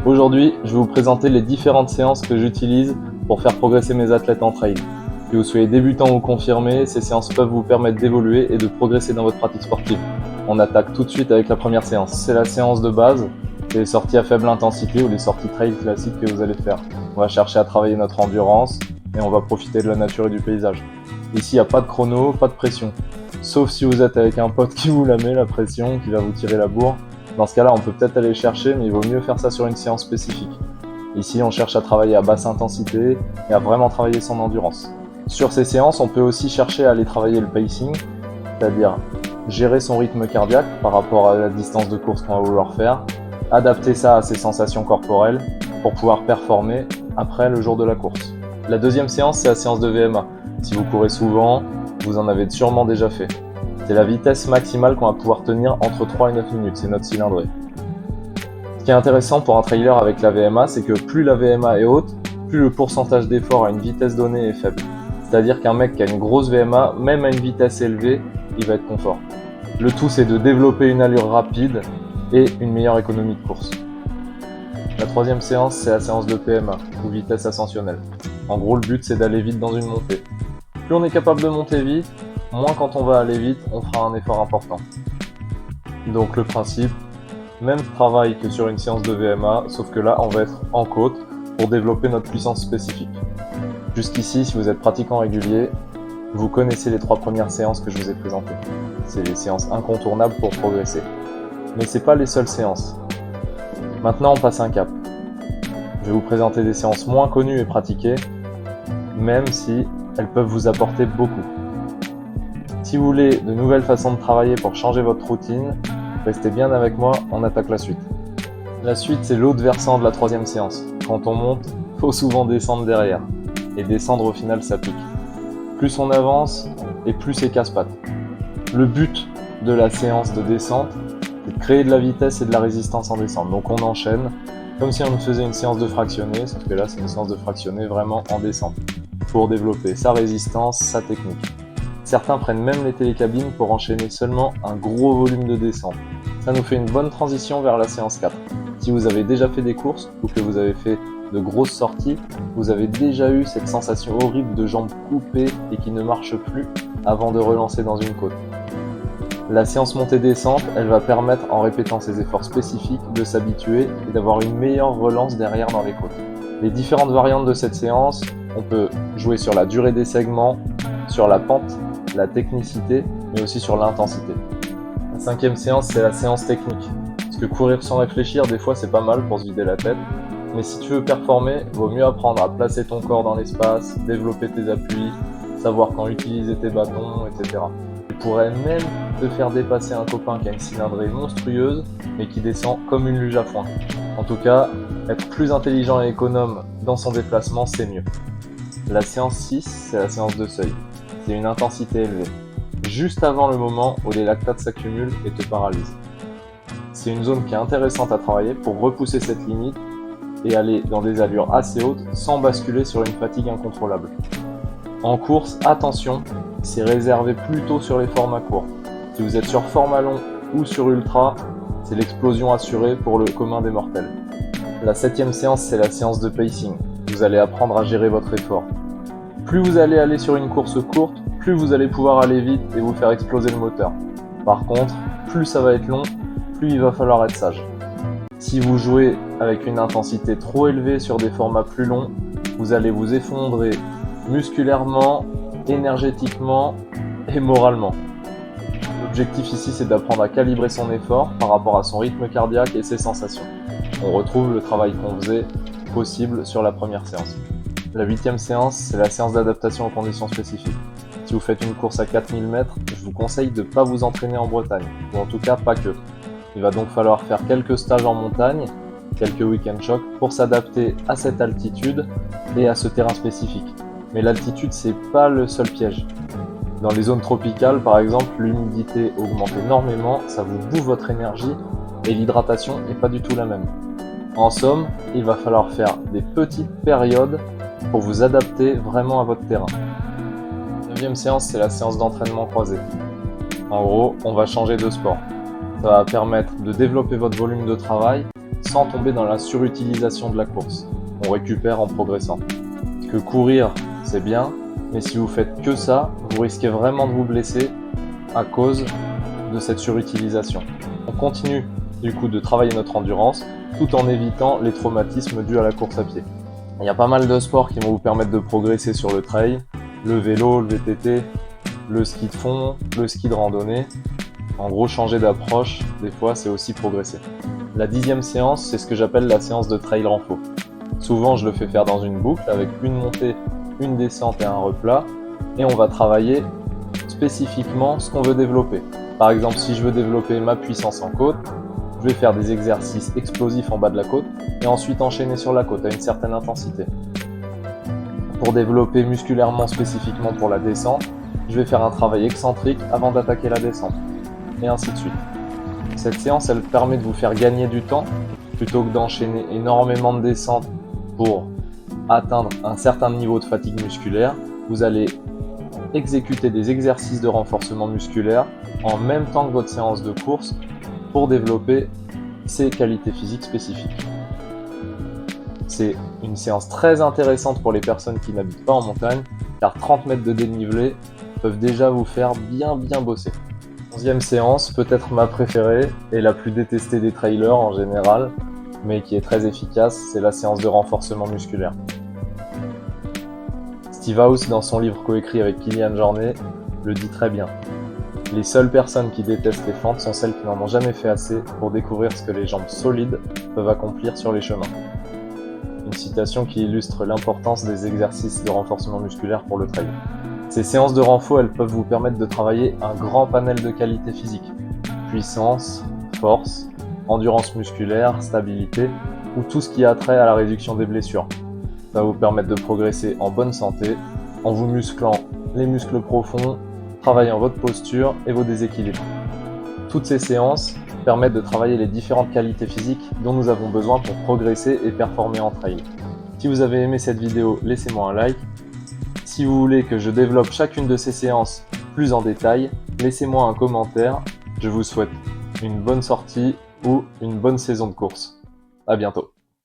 Aujourd'hui, je vais vous présenter les différentes séances que j'utilise pour faire progresser mes athlètes en trail. Que vous soyez débutant ou confirmé, ces séances peuvent vous permettre d'évoluer et de progresser dans votre pratique sportive. On attaque tout de suite avec la première séance. C'est la séance de base, c'est les sorties à faible intensité ou les sorties trail classiques que vous allez faire. On va chercher à travailler notre endurance et on va profiter de la nature et du paysage. Ici, il n'y a pas de chrono, pas de pression. Sauf si vous êtes avec un pote qui vous la met, la pression, qui va vous tirer la bourre. Dans ce cas-là, on peut peut-être aller chercher, mais il vaut mieux faire ça sur une séance spécifique. Ici, on cherche à travailler à basse intensité et à vraiment travailler son endurance. Sur ces séances, on peut aussi chercher à aller travailler le pacing, c'est-à-dire gérer son rythme cardiaque par rapport à la distance de course qu'on va vouloir faire, adapter ça à ses sensations corporelles pour pouvoir performer après le jour de la course. La deuxième séance, c'est la séance de VMA. Si vous courez souvent, vous en avez sûrement déjà fait. C'est la vitesse maximale qu'on va pouvoir tenir entre 3 et 9 minutes, c'est notre cylindrée. Ce qui est intéressant pour un trailer avec la VMA, c'est que plus la VMA est haute, plus le pourcentage d'effort à une vitesse donnée est faible. C'est-à-dire qu'un mec qui a une grosse VMA, même à une vitesse élevée, il va être confort. Le tout, c'est de développer une allure rapide et une meilleure économie de course. La troisième séance, c'est la séance de PMA, ou vitesse ascensionnelle. En gros, le but, c'est d'aller vite dans une montée. Plus on est capable de monter vite, moins quand on va aller vite, on fera un effort important. Donc le principe, même travail que sur une séance de VMA, sauf que là, on va être en côte pour développer notre puissance spécifique. Jusqu'ici, si vous êtes pratiquant régulier, vous connaissez les 3 premières séances que je vous ai présentées. C'est les séances incontournables pour progresser. Mais ce n'est pas les seules séances. Maintenant, on passe un cap. Je vais vous présenter des séances moins connues et pratiquées, même si elles peuvent vous apporter beaucoup. Si vous voulez de nouvelles façons de travailler pour changer votre routine, restez bien avec moi, on attaque la suite. La suite, c'est l'autre versant de la troisième séance. Quand on monte, il faut souvent descendre derrière. Et descendre, au final, ça pique. Plus on avance, et plus c'est casse-pattes. Le but de la séance de descente, c'est de créer de la vitesse et de la résistance en descente. Donc on enchaîne, comme si on faisait une séance de fractionné, sauf que là, c'est une séance de fractionné vraiment en descente, pour développer sa résistance, sa technique. Certains prennent même les télécabines pour enchaîner seulement un gros volume de descente. Ça nous fait une bonne transition vers la séance 4. Si vous avez déjà fait des courses ou que vous avez fait de grosses sorties, vous avez déjà eu cette sensation horrible de jambes coupées et qui ne marchent plus avant de relancer dans une côte. La séance montée-descente, elle va permettre, en répétant ces efforts spécifiques, de s'habituer et d'avoir une meilleure relance derrière dans les côtes. Les différentes variantes de cette séance, on peut jouer sur la durée des segments, sur la pente, la technicité, mais aussi sur l'intensité. La cinquième séance, c'est la séance technique. Parce que courir sans réfléchir, des fois, c'est pas mal pour se vider la tête. Mais si tu veux performer, il vaut mieux apprendre à placer ton corps dans l'espace, développer tes appuis, savoir quand utiliser tes bâtons, etc. Tu pourrais même te faire dépasser un copain qui a une cylindrée monstrueuse, mais qui descend comme une luge à foin. En tout cas, être plus intelligent et économe dans son déplacement, c'est mieux. La séance 6, c'est la séance de seuil. C'est une intensité élevée, juste avant le moment où les lactates s'accumulent et te paralysent. C'est une zone qui est intéressante à travailler pour repousser cette limite et aller dans des allures assez hautes sans basculer sur une fatigue incontrôlable. En course, attention, c'est réservé plutôt sur les formats courts. Si vous êtes sur format long ou sur ultra, c'est l'explosion assurée pour le commun des mortels. La 7e séance, c'est la séance de pacing. Vous allez apprendre à gérer votre effort. Plus vous allez aller sur une course courte, plus vous allez pouvoir aller vite et vous faire exploser le moteur. Par contre, plus ça va être long, plus il va falloir être sage. Si vous jouez avec une intensité trop élevée sur des formats plus longs, vous allez vous effondrer musculairement, énergétiquement et moralement. L'objectif ici, c'est d'apprendre à calibrer son effort par rapport à son rythme cardiaque et ses sensations. On retrouve le travail qu'on faisait possible sur la première séance. La 8e séance, c'est la séance d'adaptation aux conditions spécifiques. Si vous faites une course à 4000 mètres, je vous conseille de ne pas vous entraîner en Bretagne, ou en tout cas pas que. Il va donc falloir faire quelques stages en montagne, quelques week-end shocks pour s'adapter à cette altitude et à ce terrain spécifique. Mais l'altitude, c'est pas le seul piège. Dans les zones tropicales, par exemple, l'humidité augmente énormément, ça vous bouffe votre énergie et l'hydratation n'est pas du tout la même. En somme, il va falloir faire des petites périodes pour vous adapter vraiment à votre terrain. La 9e séance, c'est la séance d'entraînement croisé. En gros, on va changer de sport. Ça va permettre de développer votre volume de travail sans tomber dans la surutilisation de la course. On récupère en progressant. Que courir, c'est bien, mais si vous faites que ça, vous risquez vraiment de vous blesser à cause de cette surutilisation. On continue du coup de travailler notre endurance tout en évitant les traumatismes dus à la course à pied. Il y a pas mal de sports qui vont vous permettre de progresser sur le trail, le vélo, le VTT, le ski de fond, le ski de randonnée. En gros, changer d'approche, des fois, c'est aussi progresser. La 10e séance, c'est ce que j'appelle la séance de trail renfo. Souvent, je le fais faire dans une boucle avec une montée, une descente et un replat. Et on va travailler spécifiquement ce qu'on veut développer. Par exemple, si je veux développer ma puissance en côte, je vais faire des exercices explosifs en bas de la côte et ensuite enchaîner sur la côte à une certaine intensité. Pour développer musculairement spécifiquement pour la descente, je vais faire un travail excentrique avant d'attaquer la descente, et ainsi de suite. Cette séance, elle permet de vous faire gagner du temps, plutôt que d'enchaîner énormément de descentes pour atteindre un certain niveau de fatigue musculaire. Vous allez exécuter des exercices de renforcement musculaire en même temps que votre séance de course pour développer ces qualités physiques spécifiques. C'est une séance très intéressante pour les personnes qui n'habitent pas en montagne, car 30 mètres de dénivelé peuvent déjà vous faire bien bosser. 11e séance, peut-être ma préférée et la plus détestée des trailers en général, mais qui est très efficace, c'est la séance de renforcement musculaire. Steve House, dans son livre coécrit avec Kilian Jornet, le dit très bien. Les seules personnes qui détestent les fentes sont celles qui n'en ont jamais fait assez pour découvrir ce que les jambes solides peuvent accomplir sur les chemins. Une citation qui illustre l'importance des exercices de renforcement musculaire pour le trail. Ces séances de renfo, elles peuvent vous permettre de travailler un grand panel de qualités physiques. Puissance, force, endurance musculaire, stabilité, ou tout ce qui a trait à la réduction des blessures. Ça va vous permettre de progresser en bonne santé, en vous musclant les muscles profonds, travaillant votre posture et vos déséquilibres. Toutes ces séances permettent de travailler les différentes qualités physiques dont nous avons besoin pour progresser et performer en trail. Si vous avez aimé cette vidéo, laissez-moi un like. Si vous voulez que je développe chacune de ces séances plus en détail, laissez-moi un commentaire. Je vous souhaite une bonne sortie ou une bonne saison de course. À bientôt.